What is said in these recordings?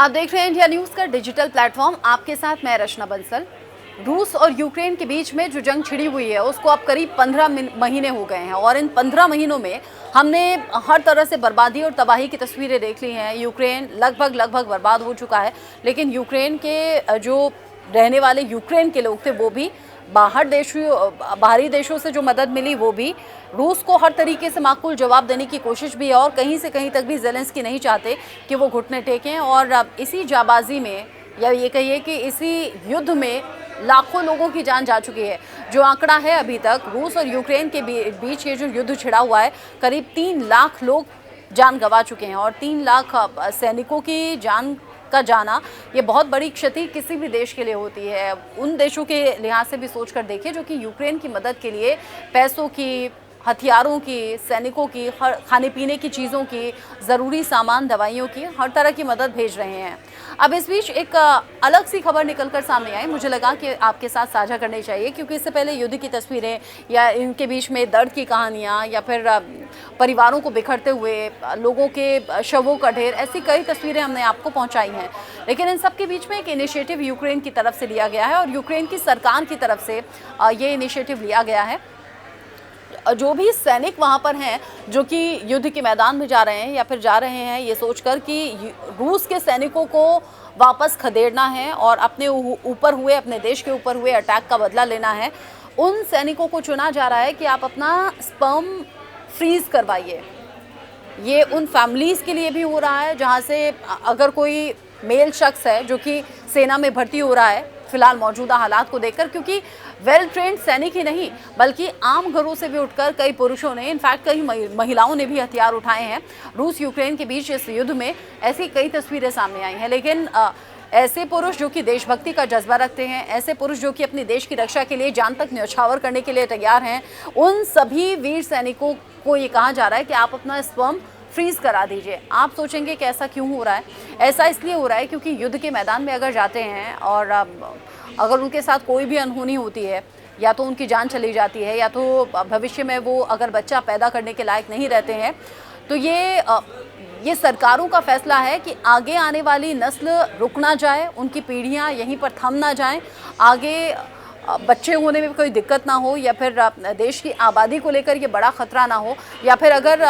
आप देख रहे हैं इंडिया न्यूज़ का डिजिटल प्लेटफॉर्म। आपके साथ मैं रचना बंसल। रूस और यूक्रेन के बीच में जो जंग छिड़ी हुई है उसको अब करीब 15 महीने हो गए हैं और इन 15 महीनों में हमने हर तरह से बर्बादी और तबाही की तस्वीरें देख ली हैं। यूक्रेन लगभग बर्बाद हो चुका है, लेकिन यूक्रेन के जो रहने वाले यूक्रेन के लोग थे वो भी बाहरी देशों से जो मदद मिली वो भी, रूस को हर तरीके से माकूल जवाब देने की कोशिश भी है और कहीं से कहीं तक भी ज़ेलेंस्की नहीं चाहते कि वो घुटने टेकें। और इसी जाबाजी में या ये कहिए कि इसी युद्ध में लाखों लोगों की जान जा चुकी है। जो आंकड़ा है अभी तक रूस और यूक्रेन के बीच ये जो युद्ध छिड़ा हुआ है, करीब 3 लाख लोग जान गंवा चुके हैं और 3 लाख सैनिकों की जान का जाना ये बहुत बड़ी क्षति किसी भी देश के लिए होती है। उन देशों के लिहाज से भी सोच कर देखिए जो कि यूक्रेन की मदद के लिए पैसों की, हथियारों की, सैनिकों की, हर खाने पीने की चीज़ों की, ज़रूरी सामान, दवाइयों की, हर तरह की मदद भेज रहे हैं। अब इस बीच एक अलग सी खबर निकलकर सामने आई, मुझे लगा कि आपके साथ साझा करनी चाहिए, क्योंकि इससे पहले युद्ध की तस्वीरें या इनके बीच में दर्द की कहानियाँ या फिर परिवारों को बिखरते हुए लोगों के शवों का ढेर, ऐसी कई तस्वीरें हमने आपको पहुँचाई हैं। लेकिन इन सब के बीच में एक इनिशिएटिव यूक्रेन की तरफ से लिया गया है और यूक्रेन की सरकार की तरफ से ये इनिशिएटिव लिया गया है। जो भी सैनिक वहाँ पर हैं जो कि युद्ध के मैदान में जा रहे हैं या फिर जा रहे हैं ये सोचकर कि रूस के सैनिकों को वापस खदेड़ना है और अपने ऊपर हुए, अपने देश के ऊपर हुए अटैक का बदला लेना है, उन सैनिकों को चुना जा रहा है कि आप अपना स्पर्म फ्रीज करवाइए। ये उन फैमिलीज़ के लिए भी हो रहा है जहाँ से अगर कोई मेल शख्स है जो कि सेना में भर्ती हो रहा है फिलहाल मौजूदा हालात को देखकर, क्योंकि वेल ट्रेंड सैनिक ही नहीं बल्कि आम घरों से भी उठकर कई पुरुषों ने, इनफैक्ट कई महिलाओं ने भी हथियार उठाए हैं। रूस यूक्रेन के बीच इस युद्ध में ऐसी कई तस्वीरें सामने आई हैं। लेकिन ऐसे पुरुष जो कि देशभक्ति का जज्बा रखते हैं, ऐसे पुरुष जो कि अपने देश की रक्षा के लिए जान तक न्यौछावर करने के लिए तैयार हैं, उन सभी वीर सैनिकों को ये कहा जा रहा है कि आप अपना स्पर्म फ्रीज करा दीजिए। आप सोचेंगे कि ऐसा क्यों हो रहा है? ऐसा इसलिए हो रहा है क्योंकि युद्ध के मैदान में अगर जाते हैं और अगर उनके साथ कोई भी अनहोनी होती है, या तो उनकी जान चली जाती है या तो भविष्य में वो अगर बच्चा पैदा करने के लायक नहीं रहते हैं, तो ये सरकारों का फैसला है कि आगे आने वाली नस्ल रुक ना जाए, उनकी पीढ़ियां यहीं पर थम ना जाएं, आगे बच्चे होने में कोई दिक्कत ना हो या फिर देश की आबादी को लेकर ये बड़ा ख़तरा ना हो, या फिर अगर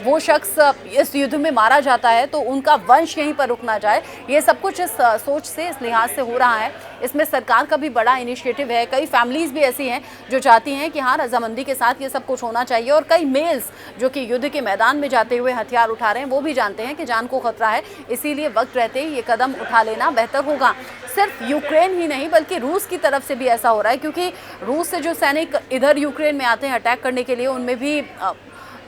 वो शख्स इस युद्ध में मारा जाता है तो उनका वंश यहीं पर रुक ना जाए। ये सब कुछ इस सोच से, इस लिहाज से हो रहा है। इसमें सरकार का भी बड़ा इनिशिएटिव है। कई फैमिलीज़ भी ऐसी हैं जो चाहती हैं कि हाँ, रजामंदी के साथ ये सब कुछ होना चाहिए, और कई मेल्स जो कि युद्ध के मैदान में जाते हुए हथियार उठा रहे हैं वो भी जानते हैं कि जान को खतरा है, इसीलिए वक्त रहते ही ये कदम उठा लेना बेहतर होगा। सिर्फ यूक्रेन ही नहीं बल्कि रूस की तरफ से भी ऐसा हो रहा है, क्योंकि रूस से जो सैनिक इधर यूक्रेन में आते हैं अटैक करने के लिए, उनमें भी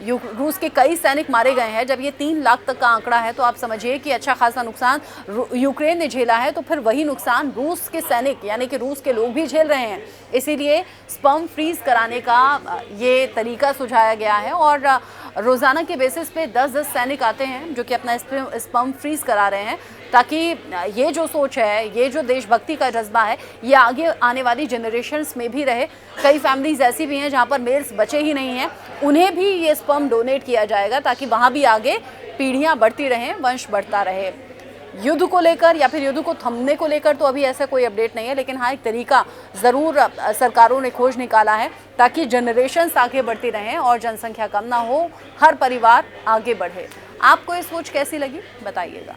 रूस के कई सैनिक मारे गए हैं। जब ये 3 लाख तक का आंकड़ा है तो आप समझिए कि अच्छा खासा नुकसान यूक्रेन ने झेला है, तो फिर वही नुकसान रूस के सैनिक यानी कि रूस के लोग भी झेल रहे हैं। इसीलिए स्पर्म फ्रीज कराने का ये तरीका सुझाया गया है और रोज़ाना के बेसिस पे 10-10 सैनिक आते हैं जो कि अपना स्पर्म फ्रीज करा रहे हैं, ताकि ये जो सोच है, ये जो देशभक्ति का जज्बा है, ये आगे आने वाली जनरेशन्स में भी रहे। कई फैमिलीज़ ऐसी भी हैं जहाँ पर मेल्स बचे ही नहीं हैं, उन्हें भी ये स्पर्म डोनेट किया जाएगा ताकि वहाँ भी आगे पीढ़ियाँ बढ़ती रहें, वंश बढ़ता रहे। युद्ध को लेकर या फिर युद्ध को थमने को लेकर तो अभी ऐसा कोई अपडेट नहीं है, लेकिन हाँ, एक तरीका ज़रूर सरकारों ने खोज निकाला है ताकि जनरेशन्स आगे बढ़ती रहें और जनसंख्या कम ना हो, हर परिवार आगे बढ़े। आपको ये सोच कैसी लगी बताइएगा।